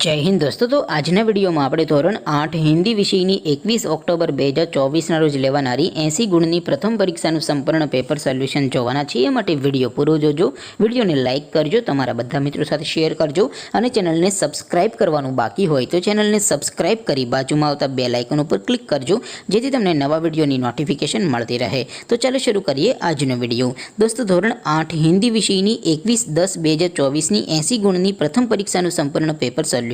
જય હિન્દ દોસ્તો। તો આજના વિડીયોમાં આપણે ધોરણ 8 હિન્દી વિષયની 21 ઓક્ટોબર 2024ના રોજ લેવાનારી 80 ગુણની પ્રથમ પરીક્ષાનું સંપૂર્ણ પેપર સોલ્યુશન જોવાના છે। એ માટે વિડીયો પૂરો જોજો, વિડીયોને લાઇક કરજો, તમારા બધા મિત્રો સાથે શેર કરજો અને ચેનલને સબસ્ક્રાઇબ કરવાનું બાકી હોય તો ચેનલને સબસ્ક્રાઇબ કરી બાજુમાં આવતા બેલ આઇકન ઉપર ક્લિક કરજો, જેથી તમને નવા વિડીયોની નોટિફિકેશન મળતી રહે। તો ચાલો શરૂ કરીએ આજનો વિડીયો। દોસ્તો ધોરણ 8 હિન્દી વિષયની 21/10/2024ની 80 ગુણની પ્રથમ પરીક્ષાનું સંપૂર્ણ પેપર સોલ્યુશન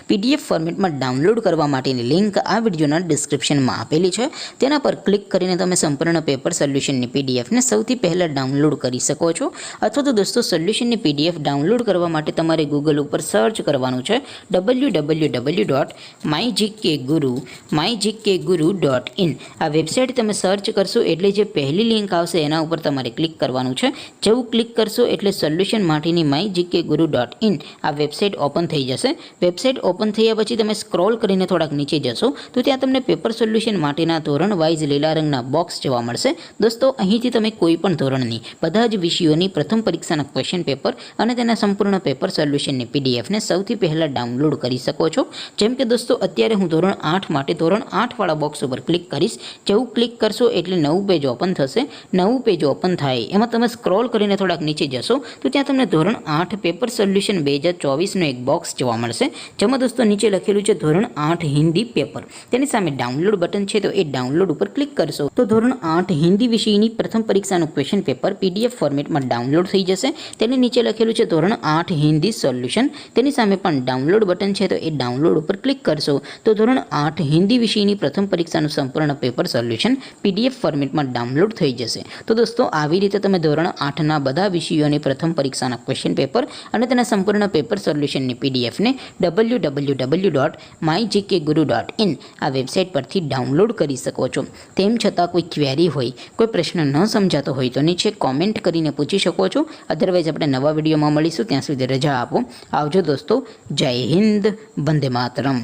PDF ફોર્મેટમાં ડાઉનલોડ કરવા માટેની લિંક આ વિડીયોના ડિસ્ક્રિપ્શનમાં આપેલી છે। તેના પર ક્લિક કરીને તમે સંપૂર્ણ પેપર સોલ્યુશનની PDFને સૌથી પહેલાં ડાઉનલોડ કરી શકો છો। અથવા તો દોસ્તો સોલ્યુશનની PDF ડાઉનલોડ કરવા માટે તમારે ગૂગલ ઉપર સર્ચ કરવાનું છે www.mygkguru.in। આ વેબસાઇટ તમે સર્ચ કરશો એટલે જે પહેલી લિંક આવશે એના ઉપર તમારે ક્લિક કરવાનું છે। જેવું ક્લિક કરશો એટલે સોલ્યુશન માટેની mygkguru.in આ વેબસાઇટ ઓપન થઈ જશે। વેબસાઇટ ઓપન થયા પછી તમે સ્ક્રોલ કરીને થોડાક નીચે જશો તો ત્યાં તમને પેપર સોલ્યુશન માટેના ધોરણ વાઇઝ લીલા રંગના બોક્સ જોવા મળશે। દોસ્તો અહીંથી તમે કોઈ પણ ધોરણની બધા જ વિષયોની પ્રથમ પરીક્ષાના ક્વેશ્ચન પેપર અને તેના સંપૂર્ણ પેપર સોલ્યુશનની PDFને સૌથી પહેલાં ડાઉનલોડ કરી શકો છો। જેમ કે દોસ્તો અત્યારે હું ધોરણ 8 માટે ધોરણ 8 વાળા બોક્સ ઉપર ક્લિક કરીશ। જેવું ક્લિક કરશો એટલે નવું પેજ ઓપન થશે। નવું પેજ ઓપન થાય એમાં તમે સ્ક્રોલ કરીને થોડાક નીચે જશો તો ત્યાં તમને ધોરણ 8 પેપર સોલ્યુશન 2024નું એક બોક્સ જોવા મળશે। જેમાં દોસ્તો નીચે લખેલું છે ધોરણ 8 હિન્દી પેપર, તેની સામે ડાઉનલોડ બટન છે તો એ ડાઉનલોડ ઉપર ક્લિક કરશો તો ધોરણ 8 હિન્દી વિષયની પ્રથમ પરીક્ષાનું ક્વેશ્ચન પેપર PDF ફોર્મેટમાં ડાઉનલોડ થઈ જશે। તેની નીચે લખેલું છે ધોરણ 8 હિન્દી સોલ્યુશન, તેની સામે પણ ડાઉનલોડ બટન છે તો એ ડાઉનલોડ ઉપર ક્લિક કરશો તો ધોરણ 8 હિન્દી વિષયની પ્રથમ પરીક્ષાનું સંપૂર્ણ પેપર સોલ્યુશન PDF ફોર્મેટમાં ડાઉનલોડ થઈ જશે। તો દોસ્તો આવી રીતે તમે ધોરણ 8ના બધા વિષયોની પ્રથમ પરીક્ષાના ક્વેશ્ચન પેપર અને તેના સંપૂર્ણ પેપર સોલ્યુશનની PDFને www.mygkguru.in આ વેબસાઇટ પરથી ડાઉનલોડ કરી શકો છો। તેમ છતાં કોઈ ક્વેરી હોય, કોઈ પ્રશ્ન ન સમજાતો હોય તો નીચે કોમેન્ટ કરીને પૂછી શકો છો। અધરવાઇઝ આપણે નવા વિડીયોમાં મળીશું, ત્યાં સુધી રજા આપો। આવજો દોસ્તો, જય હિન્દ, વંદે માતરમ।